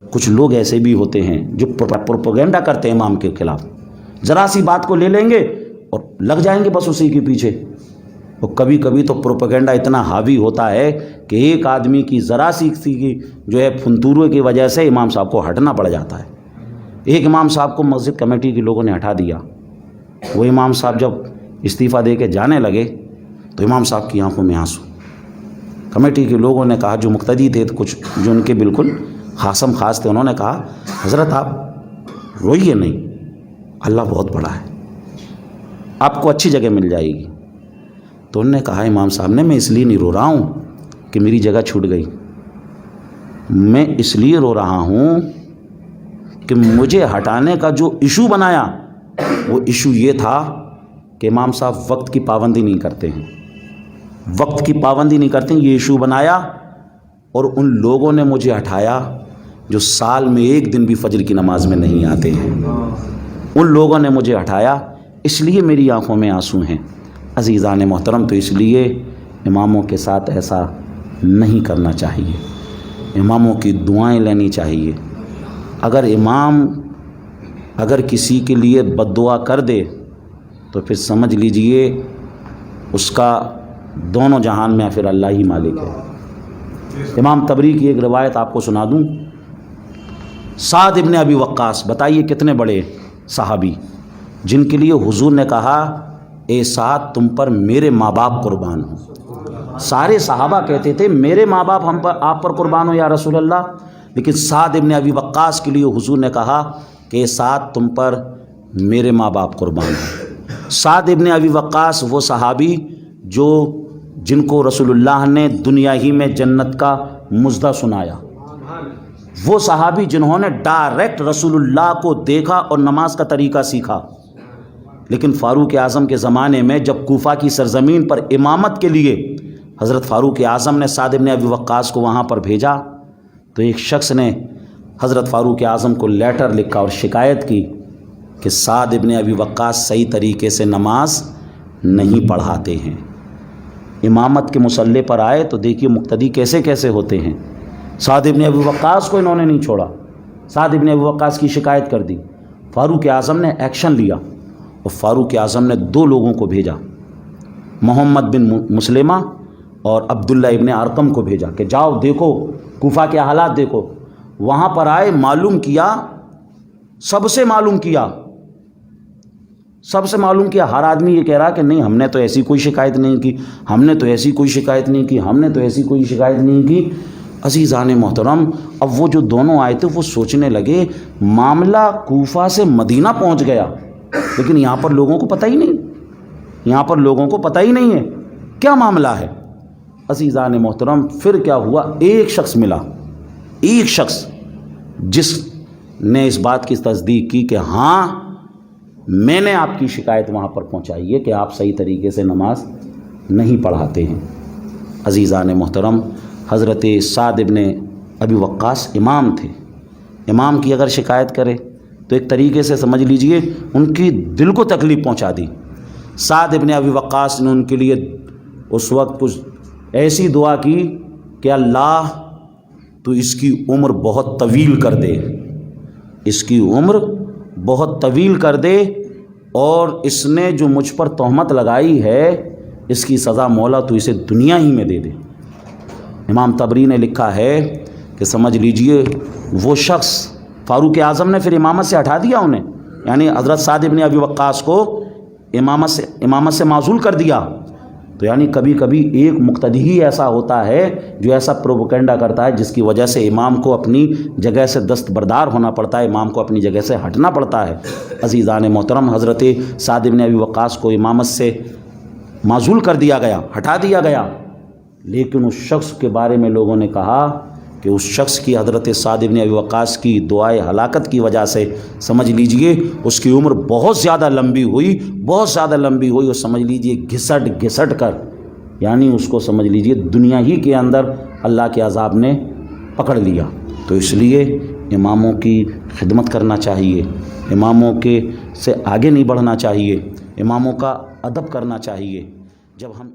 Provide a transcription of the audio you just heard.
کچھ لوگ ایسے بھی ہوتے ہیں جو پروپیگنڈا کرتے ہیں امام کے خلاف، ذرا سی بات کو لے لیں گے اور لگ جائیں گے بس اسی کے پیچھے۔ اور کبھی کبھی تو پروپیگنڈا اتنا حاوی ہوتا ہے کہ ایک آدمی کی ذرا سی کی جو ہے فنتورے کی وجہ سے امام صاحب کو ہٹنا پڑ جاتا ہے۔ ایک امام صاحب کو مسجد کمیٹی کے لوگوں نے ہٹا دیا۔ وہ امام صاحب جب استعفیٰ دے کے جانے لگے تو امام صاحب کی آنکھوں میں آنسو۔ کمیٹی کے لوگوں نے کہا، جو مقتدی تھے، کچھ جو ان کے بالکل خاصم خاص تھے، انہوں نے کہا حضرت آپ روئیے نہیں، اللہ بہت بڑا ہے، آپ کو اچھی جگہ مل جائے گی۔ تو انہوں نے کہا امام صاحب نے، میں اس لیے نہیں رو رہا ہوں کہ میری جگہ چھوٹ گئی، میں اس لیے رو رہا ہوں کہ مجھے ہٹانے کا جو ایشو بنایا وہ ایشو یہ تھا کہ امام صاحب وقت کی پابندی نہیں کرتے ہیں، وقت کی پابندی نہیں کرتے ہیں، یہ ایشو بنایا۔ اور ان لوگوں نے مجھے ہٹایا جو سال میں ایک دن بھی فجر کی نماز میں نہیں آتے ہیں، ان لوگوں نے مجھے ہٹایا، اس لیے میری آنکھوں میں آنسو ہیں۔ عزیزان محترم، تو اس لیے اماموں کے ساتھ ایسا نہیں کرنا چاہیے، اماموں کی دعائیں لینی چاہیے۔ اگر امام اگر کسی کے لیے بد دعا کر دے تو پھر سمجھ لیجئے اس کا دونوں جہان میں پھر اللہ ہی مالک ہے۔ امام طبری کی ایک روایت آپ کو سنا دوں۔ سعد ابن ابی وقاص، بتائیے کتنے بڑے صحابی، جن کے لیے حضور نے کہا اے سعد تم پر میرے ماں باپ قربان ہوں۔ سارے صحابہ کہتے تھے میرے ماں باپ ہم پر آپ پر قربان ہو یا رسول اللہ، لیکن سعد ابن ابی وقاص کے لیے حضور نے کہا کہ اے سعد تم پر میرے ماں باپ قربان ہوں۔ سعد ابن ابی وقاص وہ صحابی جن کو رسول اللہ نے دنیا ہی میں جنت کا مژدہ سنایا، وہ صحابی جنہوں نے ڈائریکٹ رسول اللہ کو دیکھا اور نماز کا طریقہ سیکھا۔ لیکن فاروق اعظم کے زمانے میں جب کوفہ کی سرزمین پر امامت کے لیے حضرت فاروق اعظم نے سعد ابن ابی وقاص کو وہاں پر بھیجا تو ایک شخص نے حضرت فاروق اعظم کو لیٹر لکھا اور شکایت کی کہ سعد ابن ابی وقاص صحیح طریقے سے نماز نہیں پڑھاتے ہیں۔ امامت کے مصلی پر آئے تو دیکھیے مقتدی کیسے کیسے ہوتے ہیں۔ سعد ابن ابی وقاص کو انہوں نے نہیں چھوڑا، سعد ابن ابی وقاص کی شکایت کر دی۔ فاروق اعظم نے ایکشن لیا اور فاروق اعظم نے 2 لوگوں کو بھیجا، محمد بن مسلمہ اور عبداللہ ابن ارقم کو بھیجا کہ جاؤ دیکھو کوفہ کے حالات دیکھو۔ وہاں پر آئے، معلوم کیا، سب سے معلوم کیا، ہر آدمی یہ کہہ رہا کہ نہیں ہم نے تو ایسی کوئی شکایت نہیں کی، ہم نے تو ایسی کوئی شکایت نہیں کی، ہم نے تو ایسی کوئی شکایت نہیں کی۔ عزیزان محترم، اب وہ جو دونوں آئے تھے وہ سوچنے لگے معاملہ کوفہ سے مدینہ پہنچ گیا، لیکن یہاں پر لوگوں کو پتہ ہی نہیں ہے کیا معاملہ ہے۔ عزیزان محترم، پھر کیا ہوا، ایک شخص ملا، ایک شخص جس نے اس بات کی تصدیق کی کہ ہاں میں نے آپ کی شکایت وہاں پر پہنچائی ہے کہ آپ صحیح طریقے سے نماز نہیں پڑھاتے ہیں۔ عزیزان محترم، حضرت سعد ابن ابی وقاص امام تھے، امام کی اگر شکایت کرے تو ایک طریقے سے سمجھ لیجئے ان کی دل کو تکلیف پہنچا دی۔ سعد ابن ابی وقاص نے ان کے لیے اس وقت کچھ ایسی دعا کی کہ اللہ تو اس کی عمر بہت طویل کر دے، اس کی عمر بہت طویل کر دے، اور اس نے جو مجھ پر تہمت لگائی ہے اس کی سزا مولا تو اسے دنیا ہی میں دے دے۔ امام طبری نے لکھا ہے کہ سمجھ لیجئے وہ شخص، فاروق اعظم نے پھر امامت سے ہٹا دیا انہیں، یعنی حضرت سعد ابن ابی وقاص کو امامت سے معزول کر دیا۔ تو یعنی کبھی کبھی ایک مقتدی ہی ایسا ہوتا ہے جو ایسا پروپیگنڈا کرتا ہے جس کی وجہ سے امام کو اپنی جگہ سے دستبردار ہونا پڑتا ہے، امام کو اپنی جگہ سے ہٹنا پڑتا ہے۔ عزیزان محترم، حضرت سعد ابن ابی وقاص کو امامت سے معزول کر دیا گیا، ہٹا دیا گیا، لیکن اس شخص کے بارے میں لوگوں نے کہا کہ اس شخص کی، حضرت سعد ابن ابی وقاص کی دعائے ہلاکت کی وجہ سے سمجھ لیجئے اس کی عمر بہت زیادہ لمبی ہوئی اور سمجھ لیجئے گھسٹ کر، یعنی اس کو سمجھ لیجئے دنیا ہی کے اندر اللہ کے عذاب نے پکڑ لیا۔ تو اس لیے اماموں کی خدمت کرنا چاہیے، اماموں کے سے آگے نہیں بڑھنا چاہیے، اماموں کا ادب کرنا چاہیے۔ جب ہم